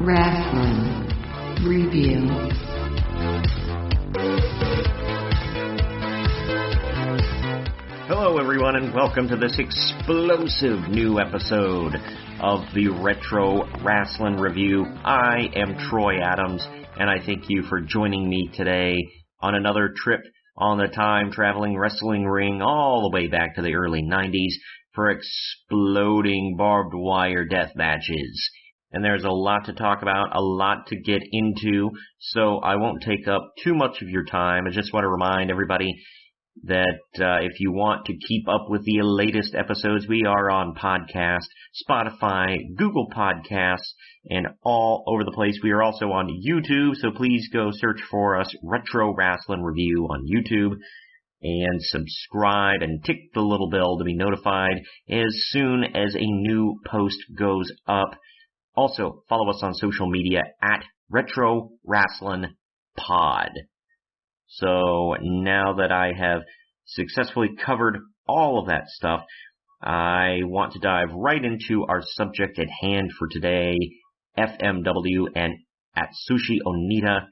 Wrestling Review. Hello everyone and welcome to this explosive new episode of the Retro Wrestling Review. I am Troy Adams and I thank you for joining me today on another trip on the time-traveling wrestling ring all the way back to the early 90s for Exploding Barbed Wire Deathmatches. And there's a lot to talk about, a lot to get into, so I won't take up too much of your time. I just want to remind everybody that if you want to keep up with the latest episodes, we are on podcast, Spotify, Google Podcasts, and all over the place. We are also on YouTube, so please go search for us, Retro Wrestling Review on YouTube, and subscribe and tick the little bell to be notified as soon as a new post goes up. Also, follow us on social media at Retro Wrestling Pod. So now that I have successfully covered all of that stuff, I want to dive right into our subject at hand for today, FMW and Atsushi Onita.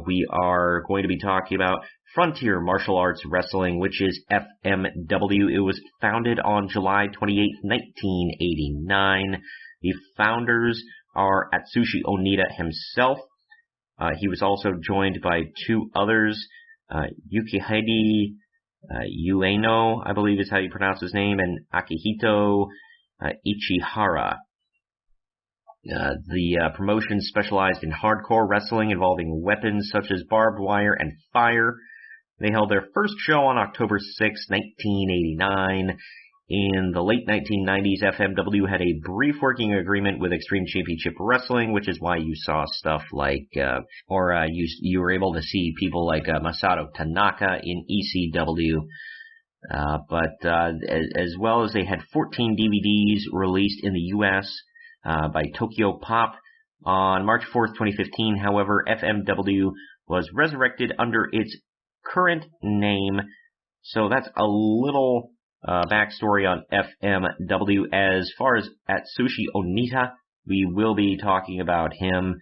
We are going to be talking about Frontier Martial Arts Wrestling, which is FMW. It was founded on July 28, 1989. The founders are Atsushi Onita himself. He was also joined by two others, Yukihide Ueno, I believe is how you pronounce his name, and Akihito Ichihara. The promotion specialized in hardcore wrestling involving weapons such as barbed wire and fire. They held their first show on October 6, 1989. In the late 1990s, FMW had a brief working agreement with Extreme Championship Wrestling, which is why you saw stuff like, you were able to see people like Masato Tanaka in ECW. As well as they had 14 DVDs released in the U.S. By Tokyo Pop. On March 4th, 2015, however, FMW was resurrected under its current name. So that's a little backstory on FMW. As far as Atsushi Onita, we will be talking about him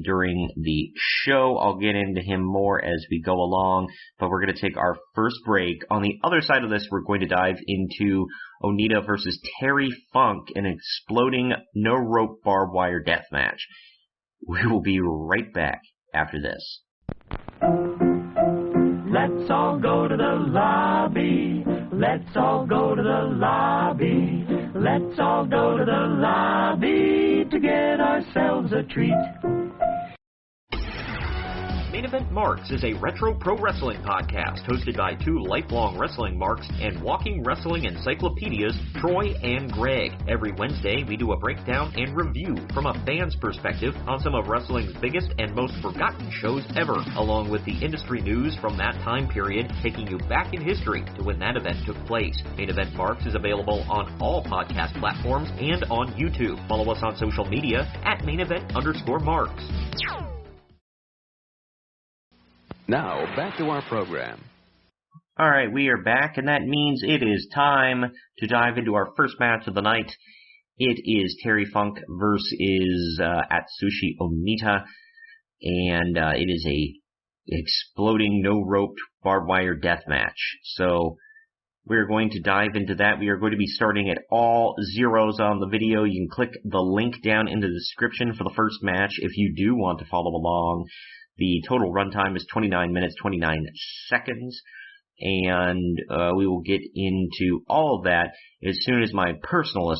during the show. I'll get into him more as we go along, but we're going to take our first break. On the other side of this, we're going to dive into Onita versus Terry Funk, an exploding no-rope barbed wire deathmatch. We will be right back after this. Let's all go to the lobby. Let's all go to the lobby. Let's all go to the lobby to get ourselves a treat. Main Event Marks is a retro pro wrestling podcast hosted by two lifelong wrestling marks and walking wrestling encyclopedias, Troy and Greg. Every Wednesday, we do a breakdown and review from a fan's perspective on some of wrestling's biggest and most forgotten shows ever, along with the industry news from that time period, taking you back in history to when that event took place. Main Event Marks is available on all podcast platforms and on YouTube. Follow us on social media at @main_event_marks. Now, back to our program. Alright, we are back, and that means it is time to dive into our first match of the night. It is Terry Funk versus Atsushi Onita, and it is a exploding no-rope barbed wire death match. So, we're going to dive into that. We are going to be starting at all zeros on the video. You can click the link down in the description for the first match if you do want to follow along. The total runtime is 29 minutes, 29 seconds, and we will get into all of that as soon as my personal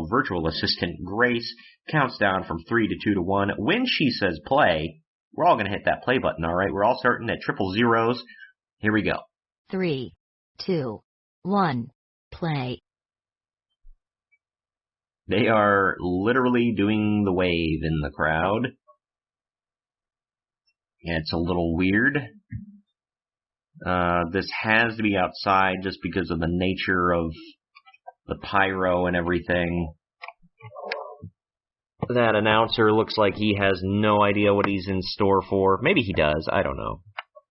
virtual assistant, Grace, counts down from 3 to 2 to 1. When she says play, we're all going to hit that play button, all right? We're all starting at triple zeros. Here we go. 3, 2, 1, play. They are literally doing the wave in the crowd. It's a little weird. This has to be outside just because of the nature of the pyro and everything. That announcer looks like he has no idea what he's in store for. Maybe he does, I don't know.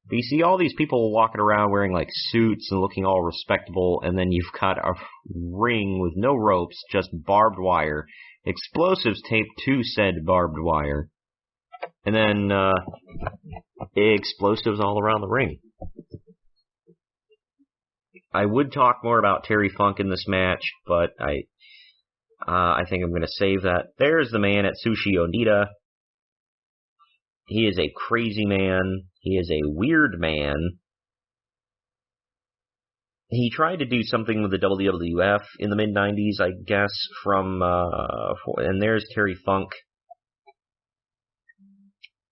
But you see all these people walking around wearing like suits and looking all respectable, and then you've got a ring with no ropes, just barbed wire, explosives taped to said barbed wire, and then explosives all around the ring. I would talk more about Terry Funk in this match, but I think I'm going to save that. There's the man, Atsushi Onita. He is a crazy man. He is a weird man. He tried to do something with the WWF in the mid-90s, I guess, and there's Terry Funk.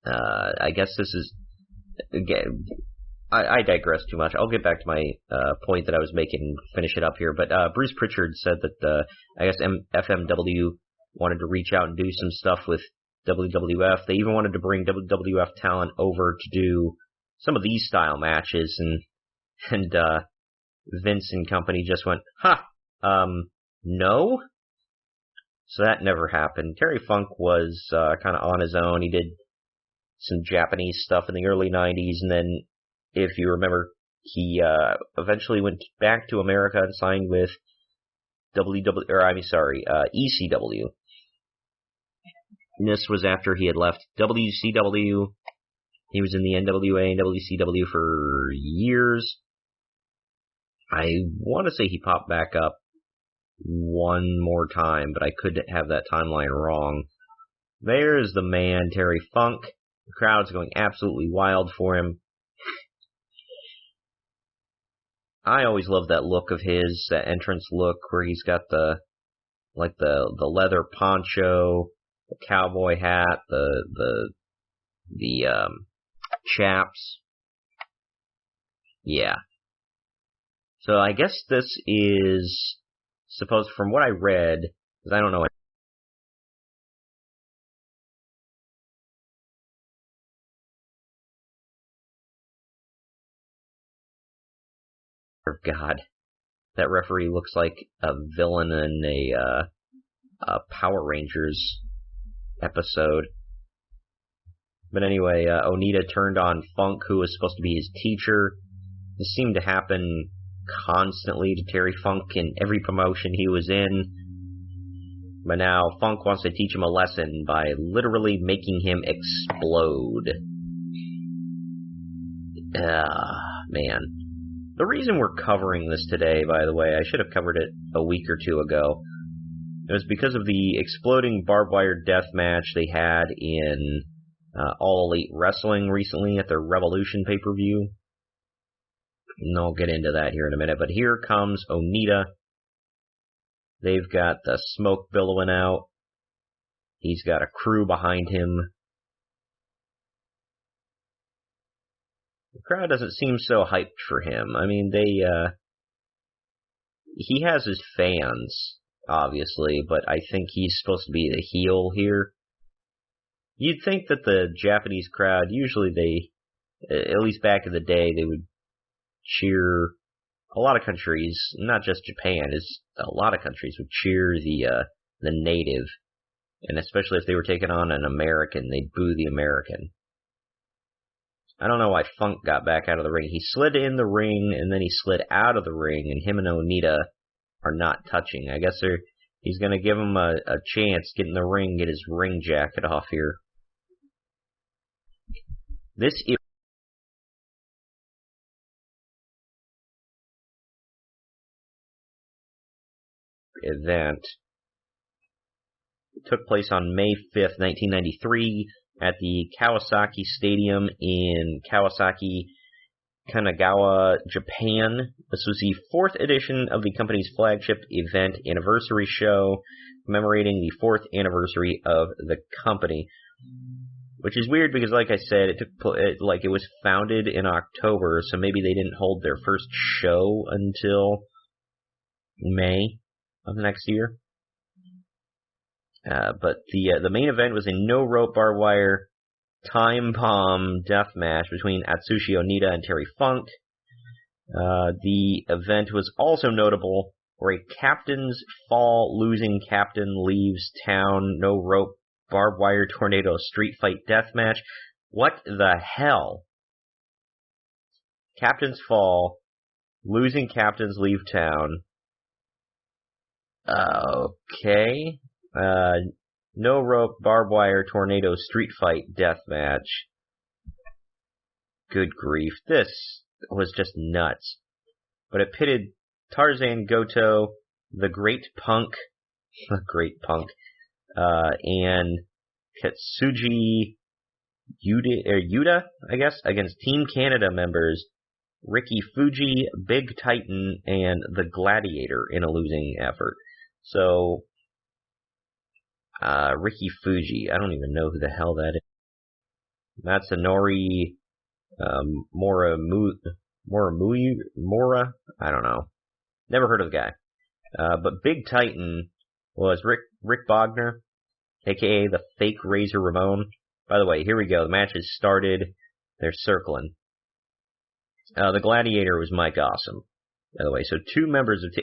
I guess this is, again, I digress too much. I'll get back to my point that I was making and finish it up here. But Bruce Pritchard said that, I guess FMW wanted to reach out and do some stuff with WWF. They even wanted to bring WWF talent over to do some of these style matches, and Vince and company just went, no? So that never happened. Terry Funk was kind of on his own. He did some Japanese stuff in the early 90s, and then, if you remember, he eventually went back to America and signed with ECW. And this was after he had left WCW. He was in the NWA and WCW for years. I want to say he popped back up one more time, but I could have that timeline wrong. There's the man, Terry Funk. The crowd's going absolutely wild for him. I always love that look of his, that entrance look where he's got the leather poncho, the cowboy hat, the chaps. Yeah. So I guess this is supposed, from what I read, because I don't know. God, that referee looks like a villain in a Power Rangers episode. But anyway, Oneida turned on Funk, who was supposed to be his teacher. This seemed to happen constantly to Terry Funk in every promotion he was in. But now Funk wants to teach him a lesson by literally making him explode. Man. The reason we're covering this today, by the way, I should have covered it a week or two ago. It was because of the Exploding Barbed Wire Deathmatch they had in All Elite Wrestling recently at their Revolution pay-per-view. And I'll get into that here in a minute. But here comes Oneida. They've got the smoke billowing out. He's got a crew behind him. The crowd doesn't seem so hyped for him. I mean, he has his fans, obviously, but I think he's supposed to be the heel here. You'd think that the Japanese crowd, usually at least back in the day, they would cheer. A lot of countries, not just Japan, a lot of countries would cheer the native, and especially if they were taking on an American, they'd boo the American. I don't know why Funk got back out of the ring. He slid in the ring, and then he slid out of the ring, and him and Oneida are not touching. I guess he's going to give him a chance, get in the ring, get his ring jacket off here. This event took place on May 5th, 1993, at the Kawasaki Stadium in Kawasaki, Kanagawa, Japan. This was the 4th edition of the company's flagship event anniversary show, commemorating the 4th anniversary of the company. Which is weird because, like I said, it was founded in October, so maybe they didn't hold their first show until May of next year. But the main event was a no-rope barbed wire time bomb death match between Atsushi Onita and Terry Funk. The event was also notable for a captain's fall, losing captain leaves town, no rope barbed wire tornado street fight death match. What the hell? Captains fall. Losing captains leave town. Okay. No rope, barbed wire, tornado, street fight, death match. Good grief. This was just nuts. But it pitted Tarzan Goto, the Great Punk, and Katsuji Yuta, I guess, against Team Canada members Ricky Fuji, Big Titan, and the Gladiator in a losing effort. So, Ricky Fuji, I don't even know who the hell that is. Matsunori Mora, I don't know. Never heard of the guy. But Big Titan was Rick Bogner, aka the fake Razor Ramon. By the way, here we go. The match has started. They're circling. The Gladiator was Mike Awesome, by the way. So two members of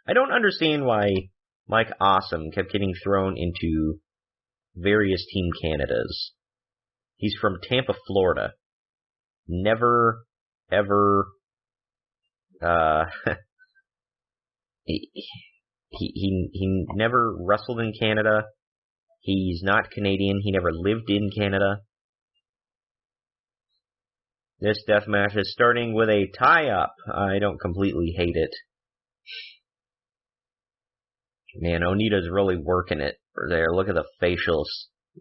I don't understand why Mike Awesome kept getting thrown into various Team Canadas. He's from Tampa, Florida. Never, ever, he never wrestled in Canada. He's not Canadian. He never lived in Canada. This deathmatch is starting with a tie-up. I don't completely hate it. Man, Onita's really working it there. Look at the facials.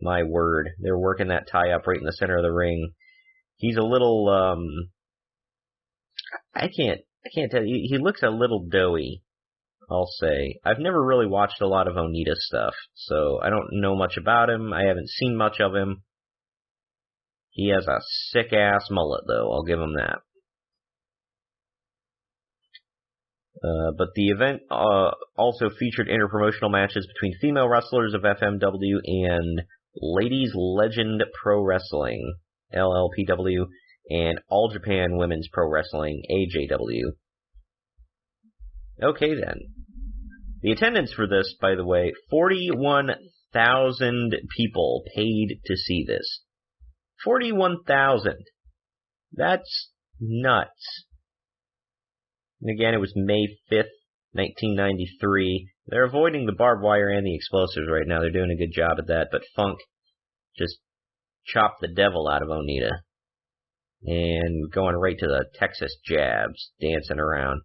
My word. They're working that tie-up right in the center of the ring. He's a little, I can't tell you. He looks a little doughy, I'll say. I've never really watched a lot of Onita stuff, so I don't know much about him. I haven't seen much of him. He has a sick-ass mullet, though. I'll give him that. But the event also featured interpromotional matches between female wrestlers of FMW and Ladies Legend Pro Wrestling, LLPW, and All Japan Women's Pro Wrestling, AJW. Okay, then. The attendance for this, by the way, 41,000 people paid to see this. 41,000. That's nuts. And again, it was May 5th, 1993. They're avoiding the barbed wire and the explosives right now. They're doing a good job at that. But Funk just chopped the devil out of Oneida. And going right to the Texas jabs, dancing around.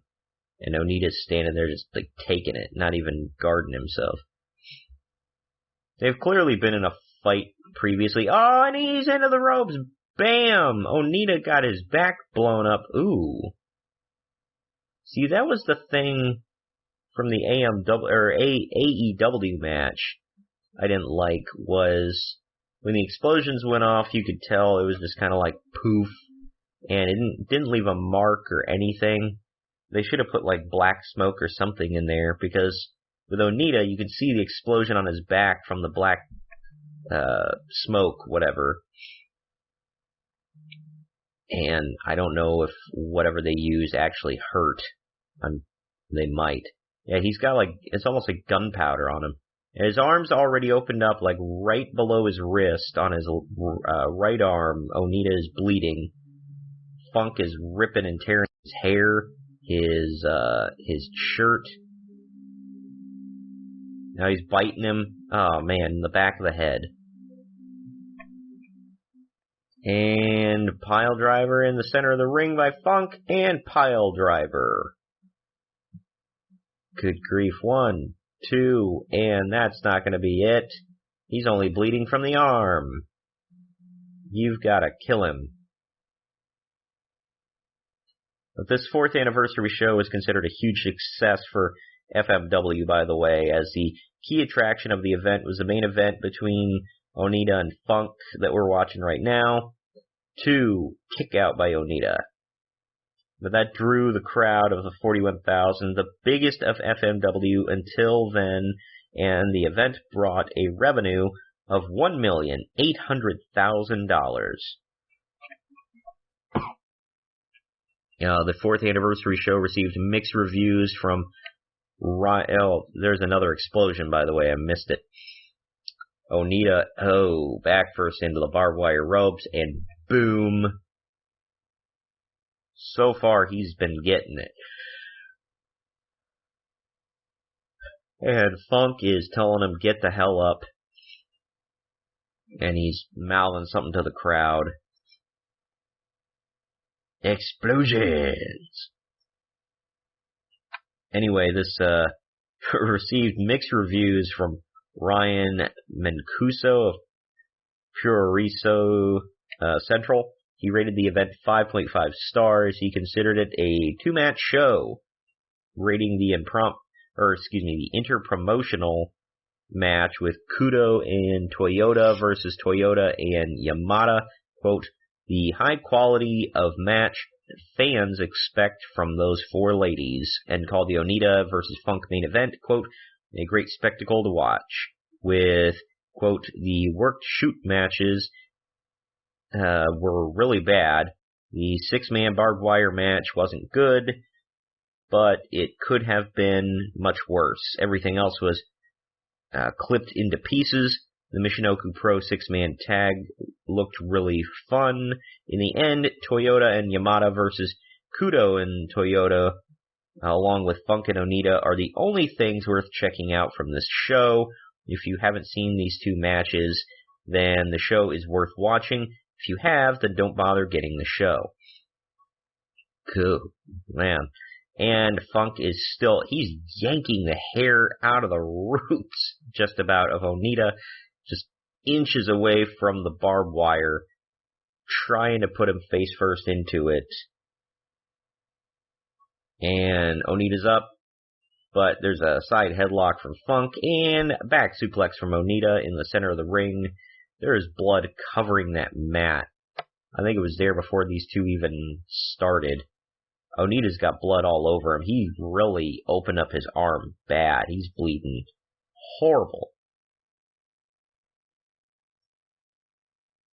And Onita's standing there just like taking it, not even guarding himself. They've clearly been in a fight previously. Oh, and he's into the ropes. Bam! Onita got his back blown up. Ooh. See, that was the thing from the AEW match I didn't like, was when the explosions went off, you could tell it was just kind of like poof, and it didn't leave a mark or anything. They should have put like black smoke or something in there, because with Onita, you could see the explosion on his back from the black smoke, whatever. And I don't know if whatever they used actually hurt. They might. Yeah, he's got like, it's almost like gunpowder on him. And his arm's already opened up, like right below his wrist on his right arm. Onita is bleeding. Funk is ripping and tearing his hair, his shirt. Now he's biting him. Oh man, in the back of the head. And pile driver in the center of the ring by Funk, and pile driver. Good grief. 1, 2, and that's not going to be it. He's only bleeding from the arm. You've got to kill him. But this 4th anniversary show is considered a huge success for FMW, by the way, as the key attraction of the event was the main event between Oneida and Funk that we're watching right now. 2, kick out by Oneida. But that drew the crowd of the 41,000, the biggest of FMW until then, and the event brought a revenue of $1,800,000. The 4th anniversary show received mixed reviews from... there's another explosion, by the way, I missed it. Oneida, back first into the barbed wire ropes, and boom. So far, he's been getting it. And Funk is telling him, get the hell up. And he's mouthing something to the crowd. Explosions! Anyway, this received mixed reviews from Ryan Mancuso of Puroriso Central. He rated the event 5.5 stars. He considered it a two-match show, rating the interpromotional match with Kudo and Toyota versus Toyota and Yamada, quote, the high quality of match that fans expect from those four ladies, and called the Oneida versus Funk main event, quote, a great spectacle to watch, with, quote, the worked shoot matches were really bad. The six-man barbed wire match wasn't good, but it could have been much worse. Everything else was clipped into pieces. The Michinoku Pro six-man tag looked really fun. In the end, Toyota and Yamada versus Kudo and Toyota, along with Funk and Onita, are the only things worth checking out from this show. If you haven't seen these two matches, then the show is worth watching. If you have, then don't bother getting the show. Cool, man. And Funk is still, he's yanking the hair out of the roots, just about, of Onita, just inches away from the barbed wire, trying to put him face first into it. And Onita's up, but there's a side headlock from Funk, and a back suplex from Onita in the center of the ring. There is blood covering that mat. I think it was there before these two even started. Onita's got blood all over him. He really opened up his arm bad. He's bleeding horrible.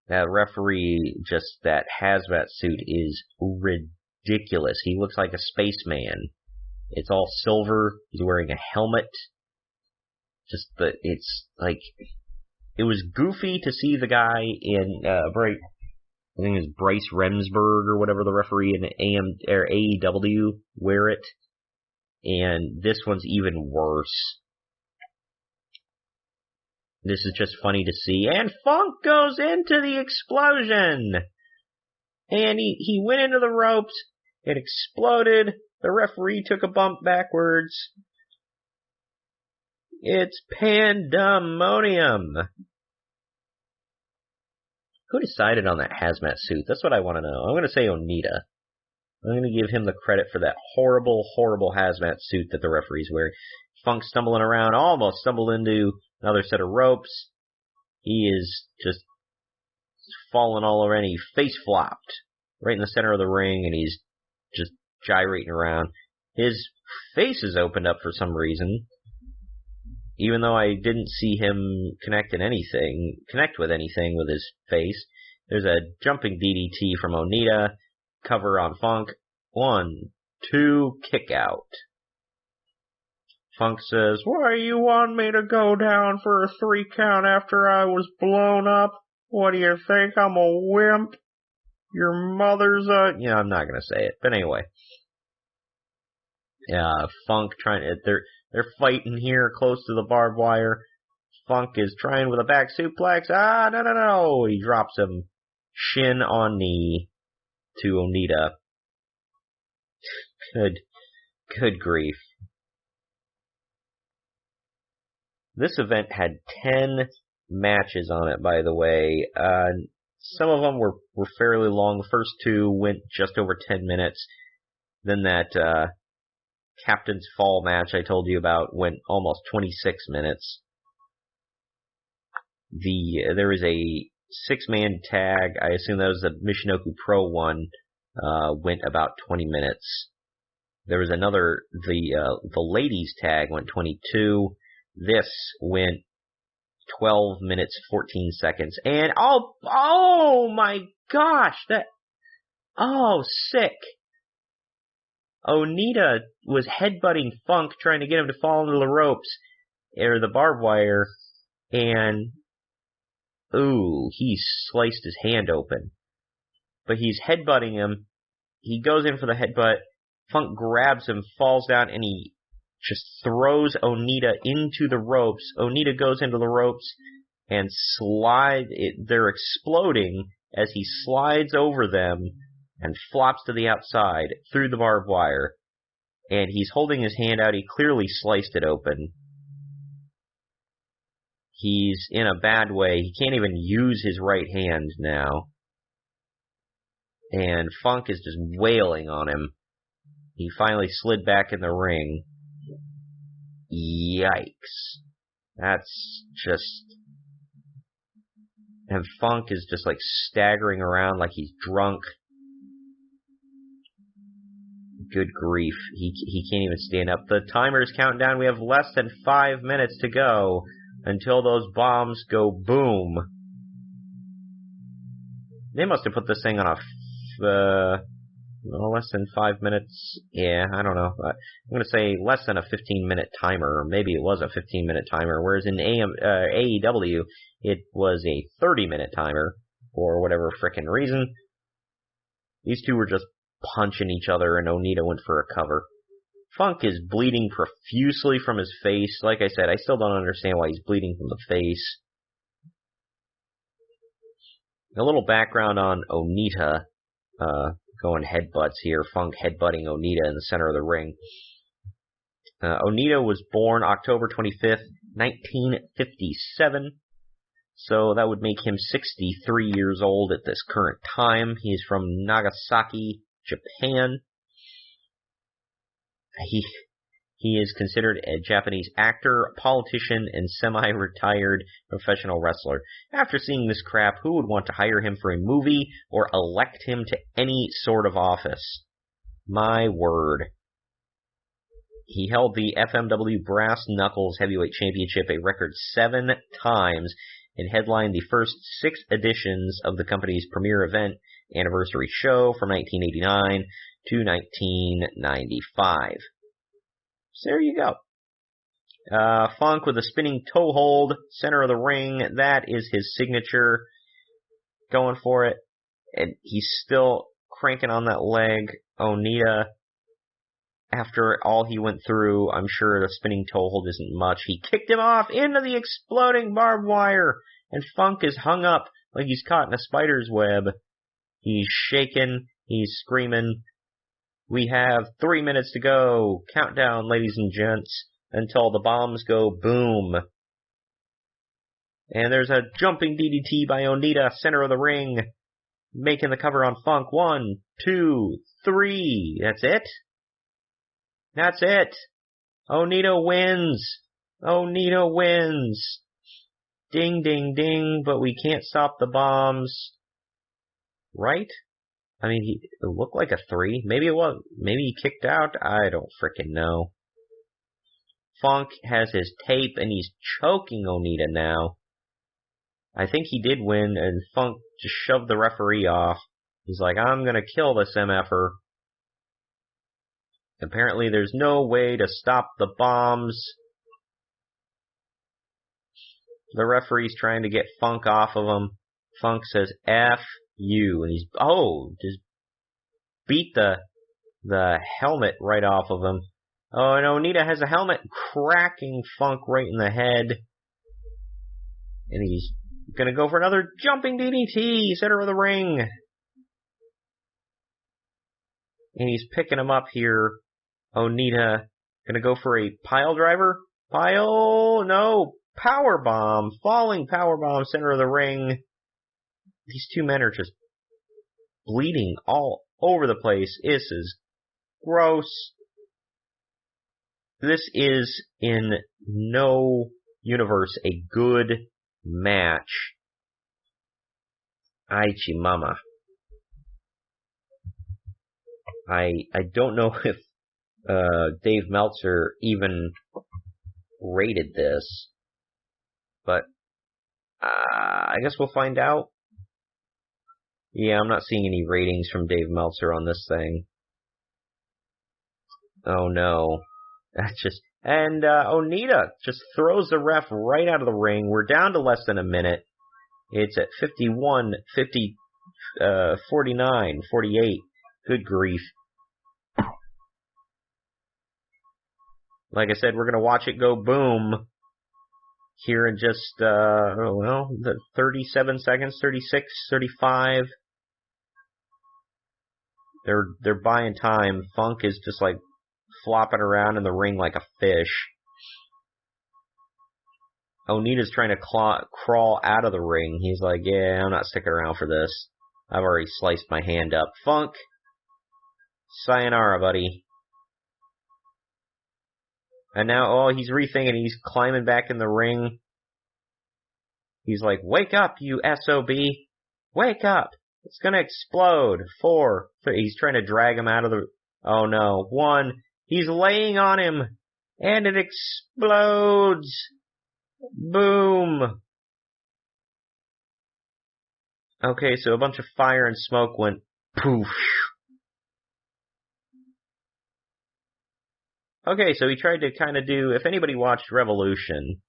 That referee, just that hazmat suit is ridiculous. He looks like a spaceman. It's all silver. He's wearing a helmet. It's like, it was goofy to see the guy in, I think it was Bryce Remsburg or whatever the referee in AEW wear it. And this one's even worse. This is just funny to see. And Funk goes into the explosion! And he went into the ropes. It exploded. The referee took a bump backwards. It's pandemonium. Who decided on that hazmat suit? That's what I want to know. I'm going to say Onita. I'm going to give him the credit for that horrible, horrible hazmat suit that the referee's wearing. Funk stumbling around, almost stumbled into another set of ropes. He is just falling all around. He face flopped right in the center of the ring, and he's just gyrating around. His face is opened up for some reason, even though I didn't see him connect with anything with his face. There's a jumping DDT from Onita, cover on Funk. 1, 2, kick out. Funk says, why you want me to go down for a 3 count after I was blown up? What do you think, I'm a wimp? Your mother's a... Yeah, I'm not gonna say it, but anyway. Funk they're fighting here close to the barbed wire. Funk is trying with a back suplex. No. He drops him shin on knee to Onita. Good grief. This event had 10 matches on it, by the way. Some of them were fairly long. The first 2 went just over 10 minutes. Then that Captain's Fall match I told you about went almost 26 minutes. There is a 6-man tag. I assume that was the Michinoku Pro one. Went about 20 minutes. There was another, the ladies tag went 22. This went 12 minutes, 14 seconds. And, oh my gosh, sick. Onita was headbutting Funk, trying to get him to fall into the ropes, or the barbed wire, and, he sliced his hand open. But he's headbutting him, he goes in for the headbutt. Funk grabs him, falls down, and he just throws Onita into the ropes. Onita goes into the ropes and they're exploding as he slides over them and flops to the outside through the barbed wire. And he's holding his hand out. He clearly sliced it open. He's in a bad way. He can't even use his right hand now. And Funk is just wailing on him. He finally slid back in the ring. Yikes. That's just... And Funk is just like staggering around like he's drunk. Good grief. He can't even stand up. The timer is counting down. We have less than 5 minutes to go until those bombs go boom. They must have put this thing on a... less than 5 minutes. Yeah, I don't know. I'm going to say less than a 15-minute timer, or maybe it was a 15-minute timer, whereas in AEW, it was a 30-minute timer, for whatever frickin' reason. These two were just punching each other, and Onita went for a cover. Funk is bleeding profusely from his face. Like I said, I still don't understand why he's bleeding from the face. A little background on Onita, going headbutts here. Funk headbutting Onita in the center of the ring. Onita was born October 25th, 1957. So that would make him 63 years old at this current time. He's from Nagasaki, Japan. He is considered a Japanese actor, politician, and semi-retired professional wrestler. After seeing this crap, who would want to hire him for a movie or elect him to any sort of office? My word. He held the FMW Brass Knuckles Heavyweight Championship a record 7 times and headlined the first 6 editions of the company's premier event anniversary show from 1989 to 1995. So there you go. Funk with a spinning toe hold, center of the ring. That is his signature. Going for it. And he's still cranking on that leg. Onita, after all he went through, I'm sure the spinning toe hold isn't much. He kicked him off into the exploding barbed wire. And Funk is hung up like he's caught in a spider's web. He's shaking. He's screaming. We have 3 minutes to go. Countdown, ladies and gents, until the bombs go boom. And there's a jumping DDT by Onita, center of the ring, making the cover on Funk. 1, 2, 3. That's it? That's it. Onita wins. Onita wins. Ding, ding, ding, but we can't stop the bombs. Right? I mean, it looked like a 3. Maybe it was. Maybe he kicked out. I don't frickin' know. Funk has his tape, and he's choking Onita now. I think he did win, and Funk just shoved the referee off. He's like, I'm gonna kill this MFer. Apparently there's no way to stop the bombs. The referee's trying to get Funk off of him. Funk says, F you. And he's, just beat the helmet right off of him. Oh, and Onita has a helmet, cracking Funk right in the head. And he's gonna go for another jumping DDT, center of the ring. And he's picking him up here. Onita gonna go for a pile driver. Power bomb, falling power bomb, center of the ring. These two men are just bleeding all over the place. This is gross. This is in no universe a good match. Aichi mama. I don't know if Dave Meltzer even rated this, but I guess we'll find out. Yeah, I'm not seeing any ratings from Dave Meltzer on this thing. Oh no. Onita just throws the ref right out of the ring. We're down to less than a minute. It's at 51, 50, 49, 48. Good grief. Like I said, we're going to watch it go boom here in just, 37 seconds, 36, 35. They're buying time. Funk is just like flopping around in the ring like a fish. Onita's trying to crawl out of the ring. He's like, yeah, I'm not sticking around for this. I've already sliced my hand up. Funk, sayonara, buddy. And now, he's rethinking. He's climbing back in the ring. He's like, wake up, you SOB. Wake up. It's going to explode. 4, 3. He's trying to drag him out of the... Oh, no. 1. He's laying on him. And it explodes. Boom. Okay, so a bunch of fire and smoke went poof. Okay, so he tried to kind of do, if anybody watched Revolution,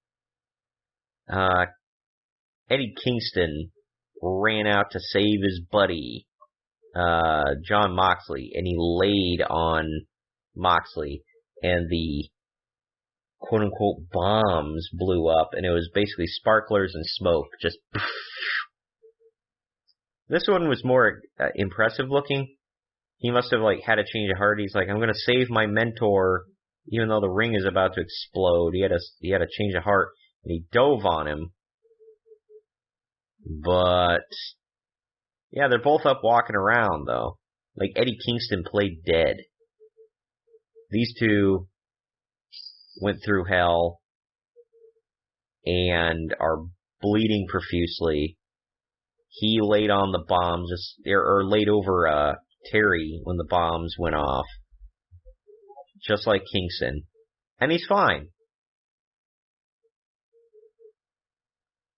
Eddie Kingston ran out to save his buddy, John Moxley, and he laid on Moxley, and the quote-unquote bombs blew up, and it was basically sparklers and smoke, just poof. This one was more impressive looking. He must have had a change of heart. He's like, I'm going to save my mentor, even though the ring is about to explode. He had a change of heart, and he dove on him. But yeah, they're both up walking around though. Like Eddie Kingston played dead. These two went through hell and are bleeding profusely. He laid on the bombs, or laid over Terry when the bombs went off, just like Kingston, and he's fine.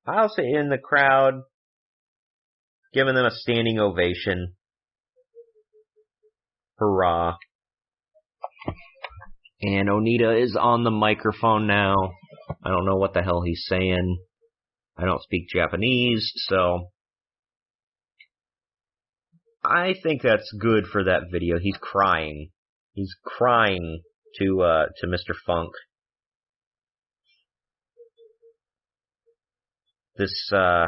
I'll say in the crowd, giving them a standing ovation. Hurrah. And Oneida is on the microphone now. I don't know what the hell he's saying. I don't speak Japanese, so I think that's good for that video. He's crying. He's crying to Mr. Funk. This, oh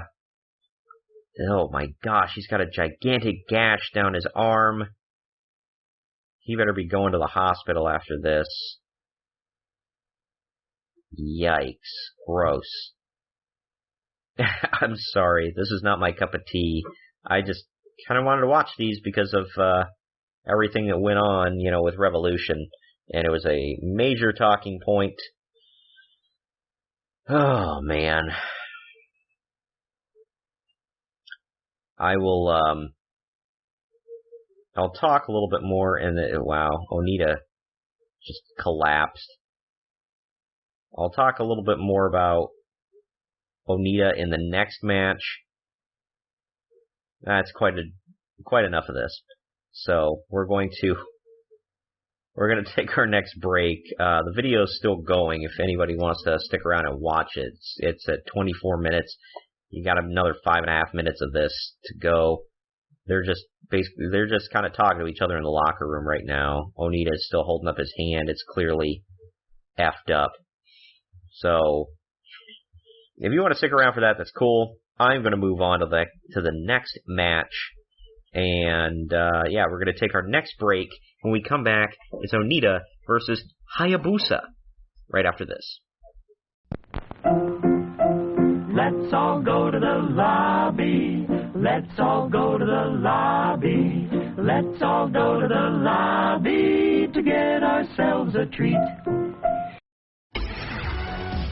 my gosh, he's got a gigantic gash down his arm. He better be going to the hospital after this. Yikes. Gross. I'm sorry, this is not my cup of tea. I just kind of wanted to watch these because of everything that went on, with Revolution. And it was a major talking point. Oh, man. I will, I'll talk a little bit more, and wow, Oneida just collapsed. I'll talk a little bit more about Oneida in the next match. That's quite enough of this. So we're going to take our next break. The video is still going. If anybody wants to stick around and watch it, it's at 24 minutes. You got another 5.5 minutes of this to go. They're just kind of talking to each other in the locker room right now. Oneida is still holding up his hand. It's clearly effed up. So if you want to stick around for that, that's cool. I'm going to move on to the next match. And yeah, we're going to take our next break. When we come back, it's Oneida versus Hayabusa right after this. Let's all go to the lobby. Let's all go to the lobby. Let's all go to the lobby to get ourselves a treat.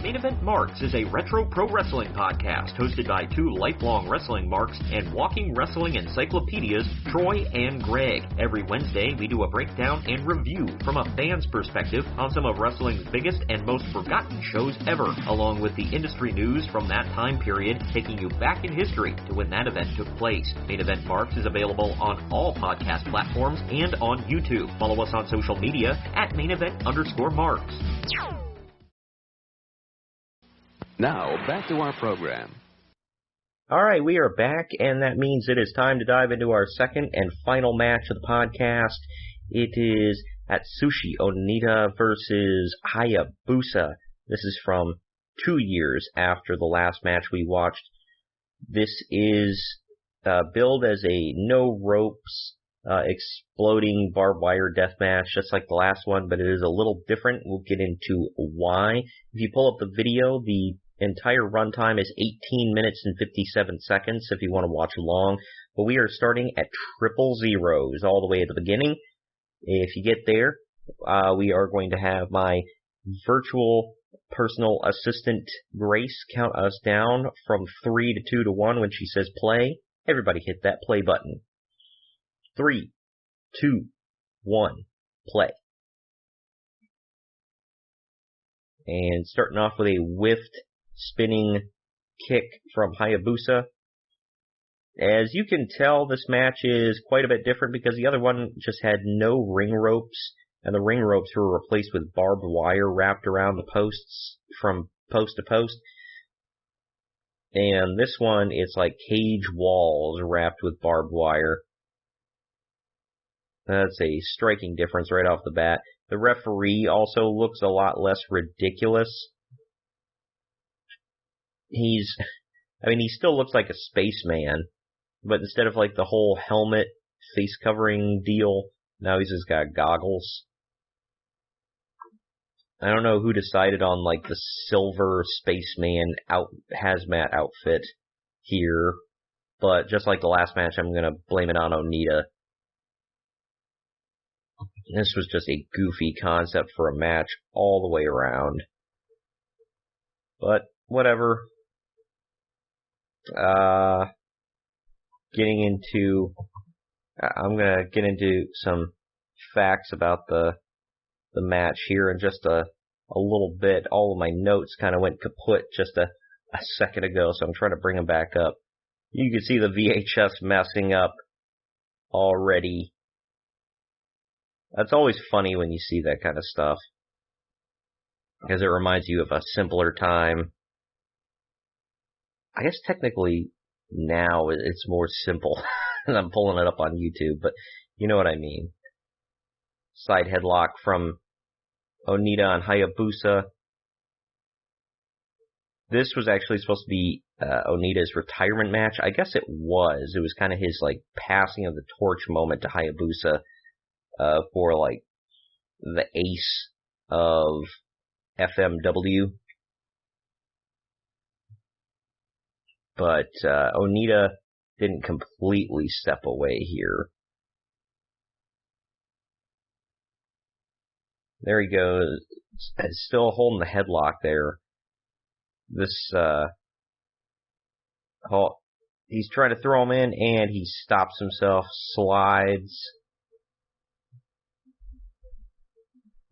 Main Event Marks is a retro pro wrestling podcast hosted by two lifelong wrestling marks and walking wrestling encyclopedias, Troy and Greg. Every Wednesday, we do a breakdown and review from a fan's perspective on some of wrestling's biggest and most forgotten shows ever, along with the industry news from that time period, taking you back in history to when that event took place. Main Event Marks is available on all podcast platforms and on YouTube. Follow us on social media at @main-event_marks. Now, back to our program. Alright, we are back, and that means it is time to dive into our second and final match of the podcast. It is Atsushi Onita versus Hayabusa. This is from 2 years after the last match we watched. This is billed as a no-ropes, exploding barbed wire deathmatch, just like the last one, but it is a little different. We'll get into why. If you pull up the video, the entire runtime is 18 minutes and 57 seconds if you want to watch along. But we are starting at 000, all the way at the beginning. If you get there, we are going to have my virtual personal assistant, Grace, count us down from 3 to 2 to 1 when she says play. Everybody hit that play button. 3, 2, 1, play. And starting off with a whiffed spinning kick from Hayabusa. As you can tell, this match is quite a bit different because the other one just had no ring ropes, and the ring ropes were replaced with barbed wire wrapped around the posts from post to post. And this one, it's like cage walls wrapped with barbed wire. That's a striking difference right off the bat. The referee also looks a lot less ridiculous. He still looks like a spaceman, but instead of like the whole helmet, face covering deal, now he's just got goggles. I don't know who decided on like the silver spaceman hazmat outfit here, but just like the last match, I'm gonna blame it on Onita. This was just a goofy concept for a match all the way around. But whatever. I'm gonna get into some facts about the match here in just a little bit. All of my notes kind of went kaput just a second ago, so I'm trying to bring them back up. You can see the VHS messing up already. That's always funny when you see that kind of stuff, because it reminds you of a simpler time. I guess technically now it's more simple, and I'm pulling it up on YouTube, but you know what I mean. Side headlock from Onita on Hayabusa. This was actually supposed to be Onita's retirement match. I guess it was. It was kind of his like passing of the torch moment to Hayabusa for like the ace of FMW. But Onita didn't completely step away here. There he goes, still holding the headlock there. This, he's trying to throw him in, and he stops himself, slides.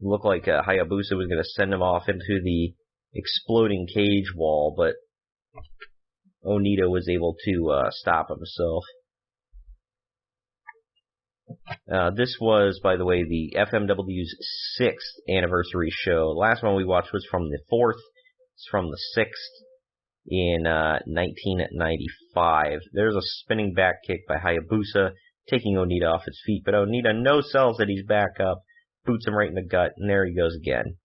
Looked like Hayabusa was going to send him off into the exploding cage wall, but Onita was able to stop himself. This was, by the way, the FMW's 6th anniversary show. The last one we watched was from the 4th. It's from the 6th in 1995. There's a spinning back kick by Hayabusa, taking Onita off his feet, but Onita no-sells that he's back up, boots him right in the gut, and there he goes again.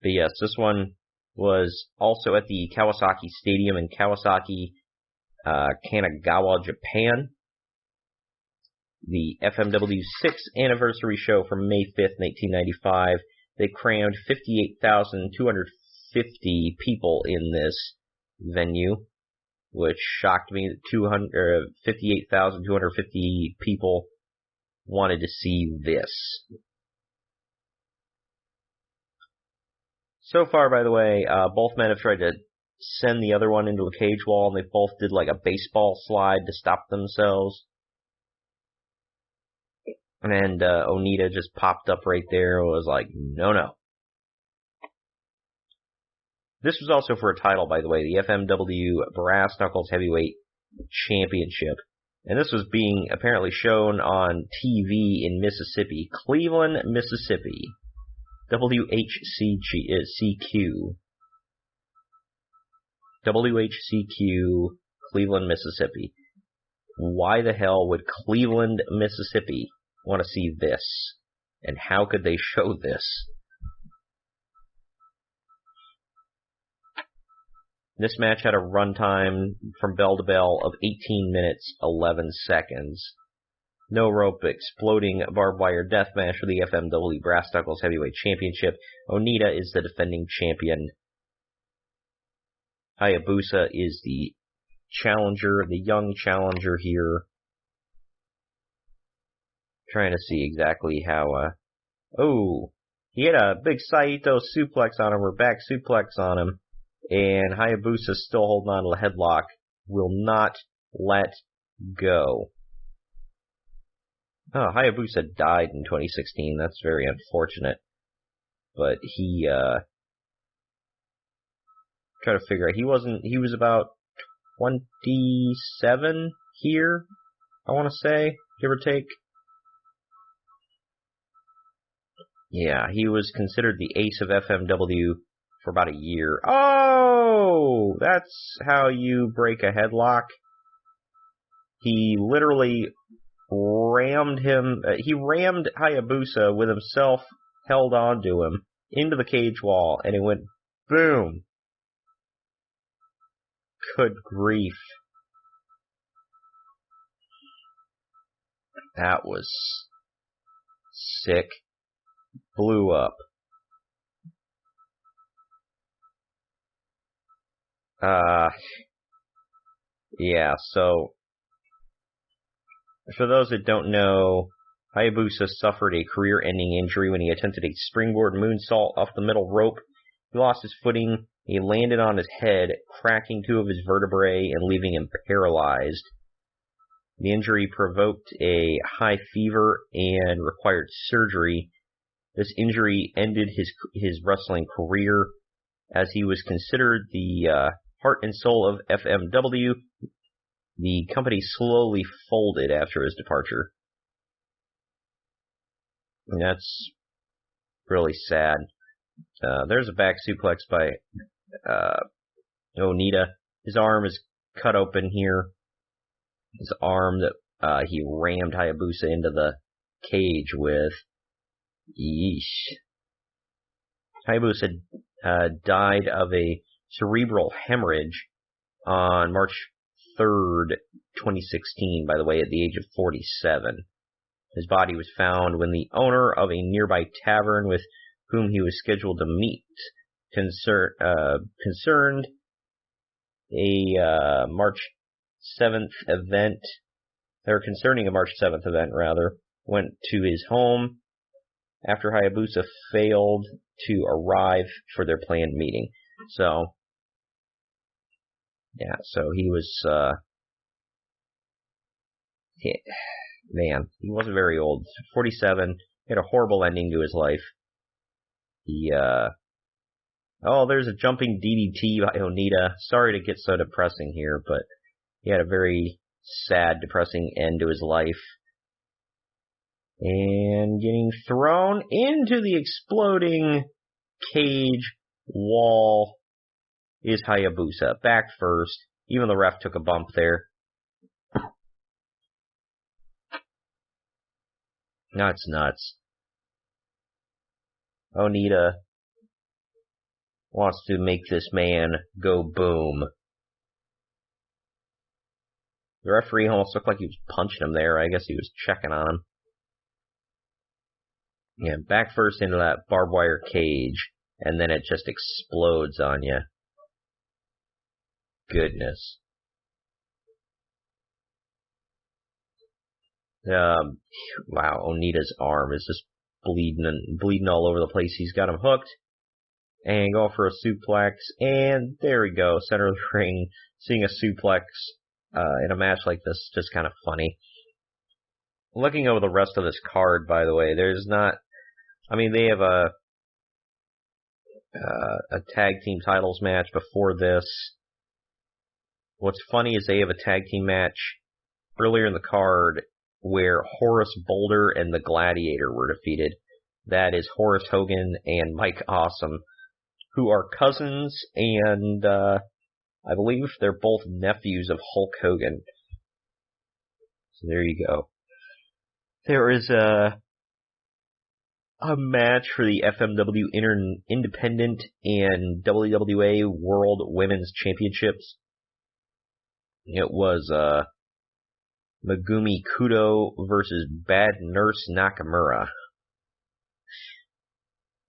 But yes, this one was also at the Kawasaki Stadium in Kawasaki, Kanagawa, Japan. The FMW's 6th anniversary show from May 5th, 1995. They crammed 58,250 people in this venue, which shocked me that 58,250 people wanted to see this. So far, by the way, both men have tried to send the other one into a cage wall, and they both did like a baseball slide to stop themselves. And Onita just popped up right there and was like, no. This was also for a title, by the way, the FMW Brass Knuckles Heavyweight Championship. And this was being apparently shown on TV in Mississippi, Cleveland, Mississippi. WHCQ. WHCQ, Cleveland, Mississippi. Why the hell would Cleveland, Mississippi want to see this? And how could they show this? This match had a runtime from bell to bell of 18 minutes, 11 seconds. No rope exploding barbed wire deathmatch for the FMW Brass Knuckles Heavyweight Championship. Oneida is the defending champion. Hayabusa is the challenger, the young challenger here. Trying to see exactly how, he had a big Saito suplex on him, or back suplex on him. And Hayabusa's still holding on to the headlock. Will not let go. Oh, Hayabusa died in 2016. That's very unfortunate. But he, try to figure out, he was about 27 here, I want to say, give or take. Yeah, he was considered the ace of FMW for about a year. Oh! That's how you break a headlock. He literally rammed him, he rammed Hayabusa with himself held onto him into the cage wall, and it went boom. Good grief. That was sick. Blew up. Yeah, so for those that don't know, Hayabusa suffered a career-ending injury when he attempted a springboard moonsault off the middle rope. He lost his footing, he landed on his head, cracking 2 of his vertebrae and leaving him paralyzed. The injury provoked a high fever and required surgery. This injury ended his wrestling career, as he was considered the heart and soul of FMW. The company slowly folded after his departure. And that's really sad. There's a back suplex by Onita. His arm is cut open here. His arm that he rammed Hayabusa into the cage with. Yeesh. Hayabusa died of a cerebral hemorrhage on March 3rd, 2016, by the way, at the age of 47. His body was found when the owner of a nearby tavern with whom he was scheduled to meet concerned a March 7th event, or concerning a March 7th event, rather, went to his home after Hayabusa failed to arrive for their planned meeting. So, yeah, so he was, man, he wasn't very old. 47, he had a horrible ending to his life. He, there's a jumping DDT by Oneida. Sorry to get so depressing here, but he had a very sad, depressing end to his life. And getting thrown into the exploding cage wall is Hayabusa. Back first. Even the ref took a bump there. That's nuts. Oneida wants to make this man go boom. The referee almost looked like he was punching him there. I guess he was checking on him. Yeah, back first into that barbed wire cage, and then it just explodes on you. Goodness. Wow, Onita's arm is just bleeding all over the place. He's got him hooked, and going for a suplex, and there we go, center of the ring. Seeing a suplex in a match like this is just kind of funny. Looking over the rest of this card, by the way, there's not. I mean, they have a tag team titles match before this. What's funny is they have a tag team match earlier in the card where Horace Boulder and the Gladiator were defeated. That is Horace Hogan and Mike Awesome, who are cousins, and I believe they're both nephews of Hulk Hogan. So there you go. There is a match for the FMW Independent and WWA World Women's Championships. It was Megumi Kudo versus Bad Nurse Nakamura.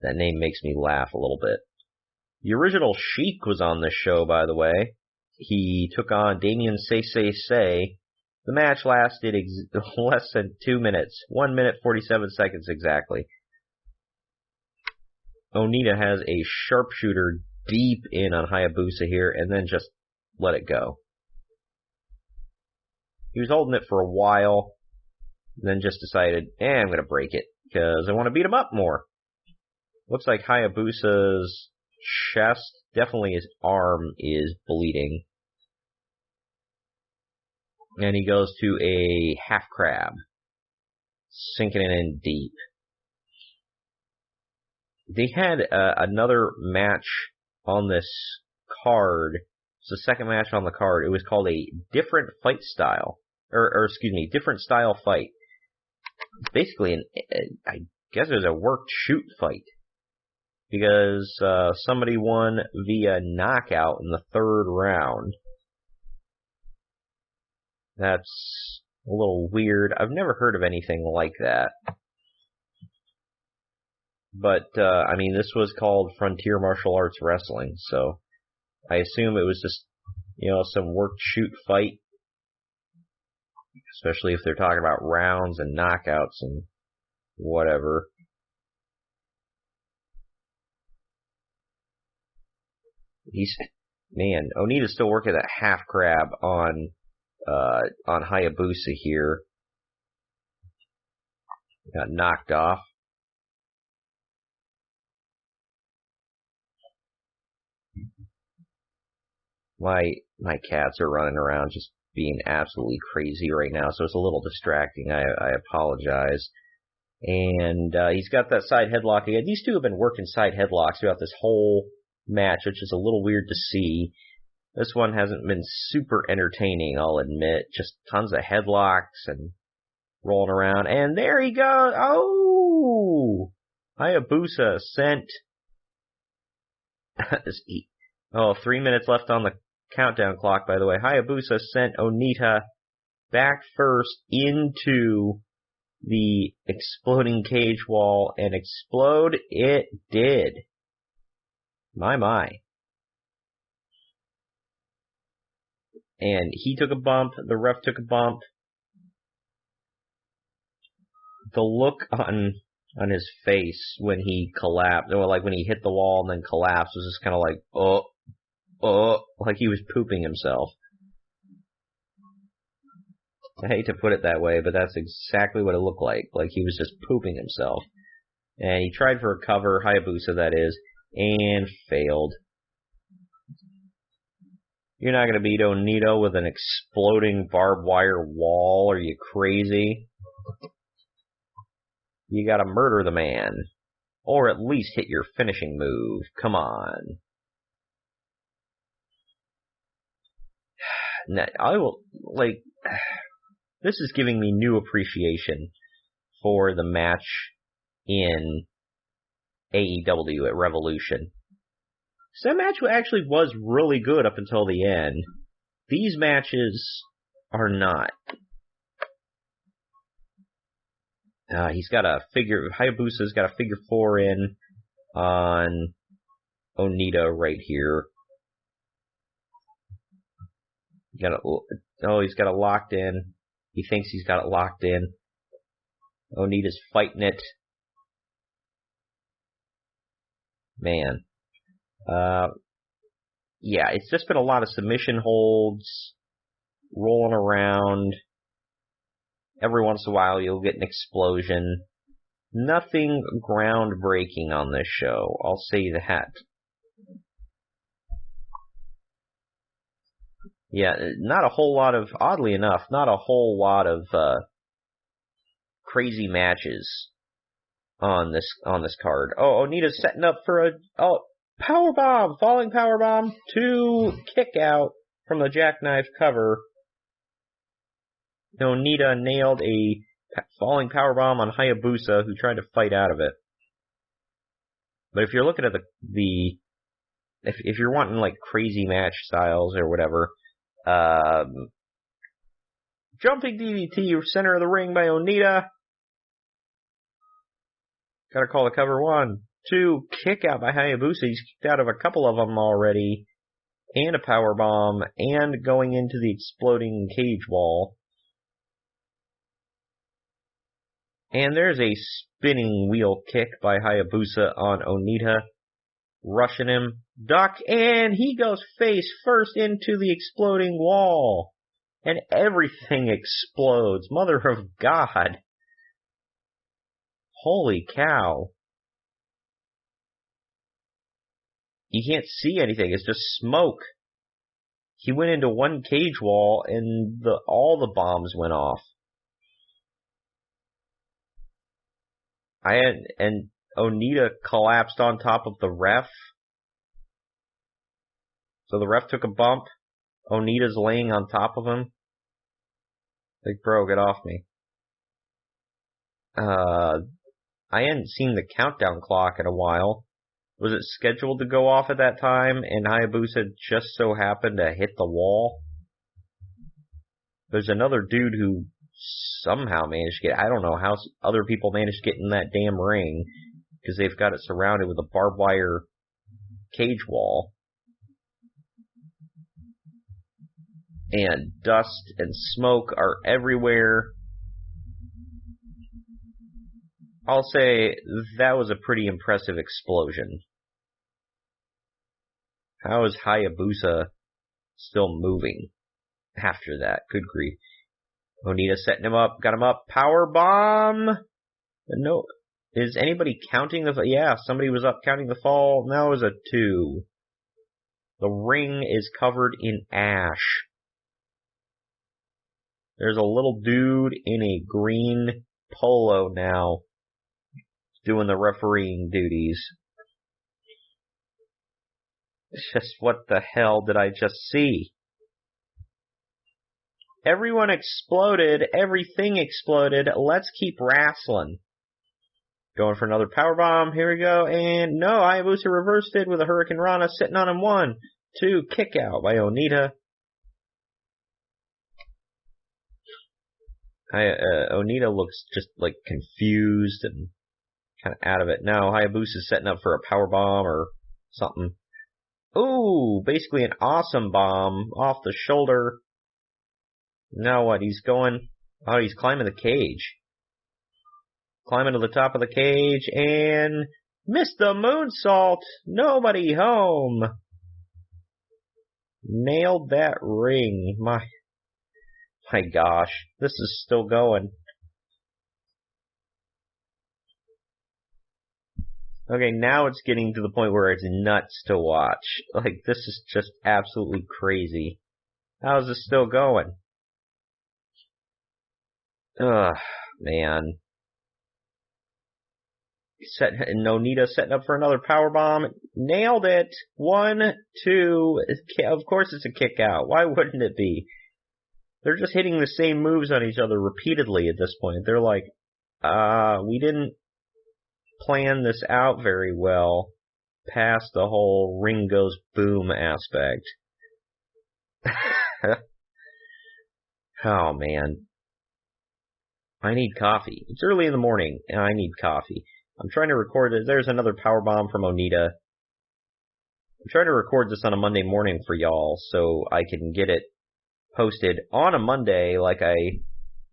That name makes me laugh a little bit. The original Sheik was on this show, by the way. He took on Damien Say. The match lasted less than 2 minutes. 1 minute, 47 seconds exactly. Onita has a sharpshooter deep in on Hayabusa here, and then just let it go. He was holding it for a while, then just decided, I'm going to break it, because I want to beat him up more. Looks like Hayabusa's chest, definitely his arm, is bleeding. And he goes to a half crab, sinking it in deep. They had another match on this card. It's the second match on the card. It was called a different fight style, different style fight. Basically, I guess it was a worked shoot fight, because somebody won via knockout in the third round. That's a little weird. I've never heard of anything like that. But, this was called Frontier Martial Arts Wrestling, so I assume it was just, some worked shoot fight. Especially if they're talking about rounds and knockouts and whatever. Onita's still working that half crab on Hayabusa here. Got knocked off. My cats are running around just being absolutely crazy right now, so it's a little distracting. I apologize. And he's got that side headlock again. These two have been working side headlocks throughout this whole match, which is a little weird to see. This one hasn't been super entertaining, I'll admit. Just tons of headlocks and rolling around. And there he goes! Oh! Hayabusa sent... 3 minutes left on the countdown clock, by the way. Hayabusa sent Onita back first into the exploding cage wall, and explode it did. My. And he took a bump, the ref took a bump. The look on his face when he collapsed, or like when he hit the wall and then collapsed, was just kind of like, like he was pooping himself. I hate to put it that way, but that's exactly what it looked like. Like he was just pooping himself. And he tried for a cover, Hayabusa that is, and failed. You're not going to beat Onita with an exploding barbed wire wall. Are you crazy? You got to murder the man. Or at least hit your finishing move. Come on. This is giving me new appreciation for the match in AEW at Revolution. So that match actually was really good up until the end. These matches are not. Hayabusa's got a figure 4 in on Onita right here. He's got it locked in. He thinks he's got it locked in. Onita's fighting it. Man. It's just been a lot of submission holds, rolling around. Every once in a while you'll get an explosion. Nothing groundbreaking on this show, I'll say that. Yeah, oddly enough, not a whole lot of crazy matches on this card. Oh, Onita's setting up for Powerbomb! Falling powerbomb to kick out from the jackknife cover. Onita nailed a falling powerbomb on Hayabusa, who tried to fight out of it. But if you're looking at if you're wanting like crazy match styles or whatever, jumping DDT, center of the ring by Oneida. Gotta call the cover. 1, 2, kick out by Hayabusa. He's kicked out of a couple of them already. And a powerbomb, and going into the exploding cage wall. And there's a spinning wheel kick by Hayabusa on Onita. Rushing him. Duck, and he goes face first into the exploding wall. And everything explodes. Mother of God. Holy cow. You can't see anything. It's just smoke. He went into one cage wall and all the bombs went off. And Oneida collapsed on top of the ref. So the ref took a bump. Onita's laying on top of him. Like, bro, get off me. I hadn't seen the countdown clock in a while. Was it scheduled to go off at that time, and Hayabusa just so happened to hit the wall? There's another dude who somehow managed to get... I don't know how other people managed to get in that damn ring, because they've got it surrounded with a barbed wire cage wall. And dust and smoke are everywhere. I'll say that was a pretty impressive explosion. How is Hayabusa still moving after that? Good grief. Oneida setting him up, got him up, power bomb. No, is anybody counting the? Yeah, somebody was up counting the fall. That was a 2. The ring is covered in ash. There's a little dude in a green polo now doing the refereeing duties. It's just, what the hell did I just see? Everyone exploded. Everything exploded. Let's keep wrestling. Going for another powerbomb. Here we go. And no, Hayabusa reversed it with a Hurricane Rana sitting on him. 1, 2, kick out by Onita. Onita looks just like confused and kind of out of it. Now Hayabusa's setting up for a powerbomb or something. Ooh, basically an awesome bomb off the shoulder. Now what? He's going... Oh, he's climbing the cage. Climbing to the top of the cage and... missed the moonsault! Nobody home! Nailed that ring. My gosh. This is still going. Okay, now it's getting to the point where it's nuts to watch. Like, this is just absolutely crazy. How is this still going? Ugh, man. And Onita setting up for another powerbomb. Nailed it. 1, 2. Of course it's a kick out. Why wouldn't it be? They're just hitting the same moves on each other repeatedly at this point. They're like, we didn't plan this out very well past the whole ring goes boom aspect. Oh, man. I need coffee. It's early in the morning, and I need coffee. I'm trying to record this. There's another powerbomb from Oneida. I'm trying to record this on a Monday morning for y'all, so I can get it posted on a Monday like I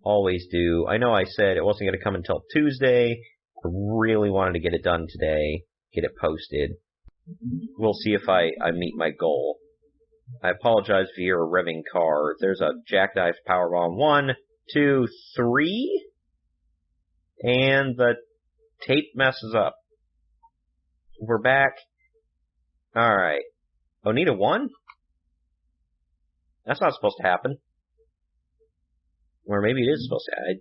always do. I know I said it wasn't going to come until Tuesday. I really wanted to get it done today, get it posted. We'll see if I meet my goal. I apologize if you hear a revving car. There's a jackknife powerbomb. 1, 2, 3. And the tape messes up. We're back. Alright. Onita won? That's not supposed to happen. Or maybe it is supposed to.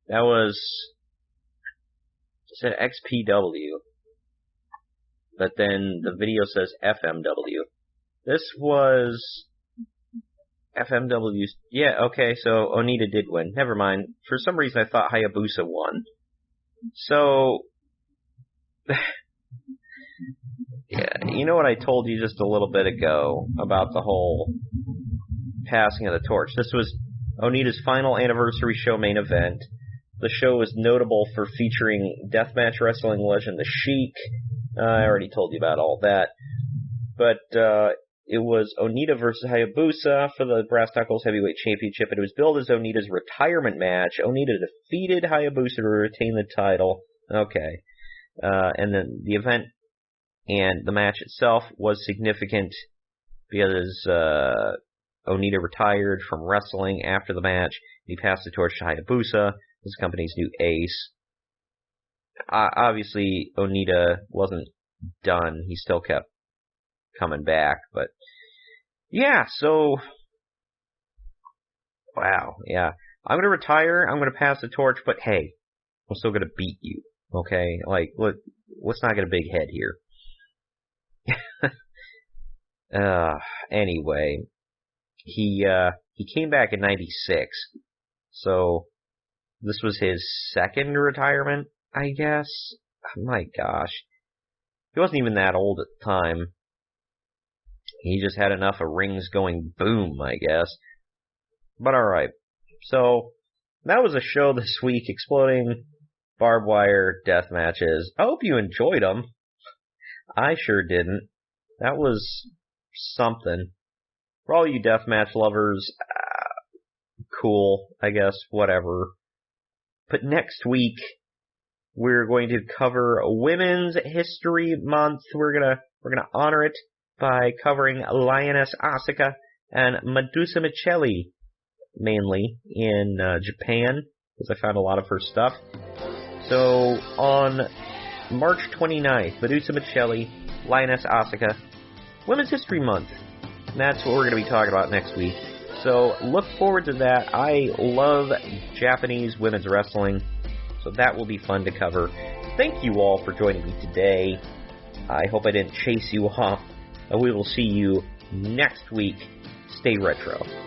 That was... It said XPW. but then the video says FMW. This was FMW's... Yeah, okay, so Onita did win. Never mind. For some reason I thought Hayabusa won. So... yeah, you know what I told you just a little bit ago about the whole passing of the torch? This was Onita's final anniversary show main event. The show is notable for featuring deathmatch wrestling legend The Sheik. I already told you about all that. But it was Oneida versus Hayabusa for the Brass Knuckles Heavyweight Championship. It was billed as Onita's retirement match. Onita defeated Hayabusa to retain the title. Okay. And then the event and the match itself was significant because Onita retired from wrestling after the match. He passed the torch to Hayabusa, his company's new ace. Obviously, Onita wasn't done. He still kept coming back. But, yeah, so... wow, yeah. I'm going to retire, I'm going to pass the torch, but hey, I'm still going to beat you, okay? Like, look, let's not get a big head here. Anyway, he came back in 96, so this was his second retirement, I guess. My gosh. He wasn't even that old at the time. He just had enough of rings going boom, I guess. But alright. So, that was a show this week, Exploding Barbed Wire Deathmatches. I hope you enjoyed them. I sure didn't. That was something. For all you deathmatch lovers, cool, I guess, whatever. But next week, we're going to cover Women's History Month. We're gonna honor it by covering Lioness Asuka and Medusa Michelli, mainly in Japan, because I found a lot of her stuff. So on March 29th, Medusa Michelli, Lioness Asuka, Women's History Month. And that's what we're going to be talking about next week. So look forward to that. I love Japanese women's wrestling, so that will be fun to cover. Thank you all for joining me today. I hope I didn't chase you off. We will see you next week. Stay retro.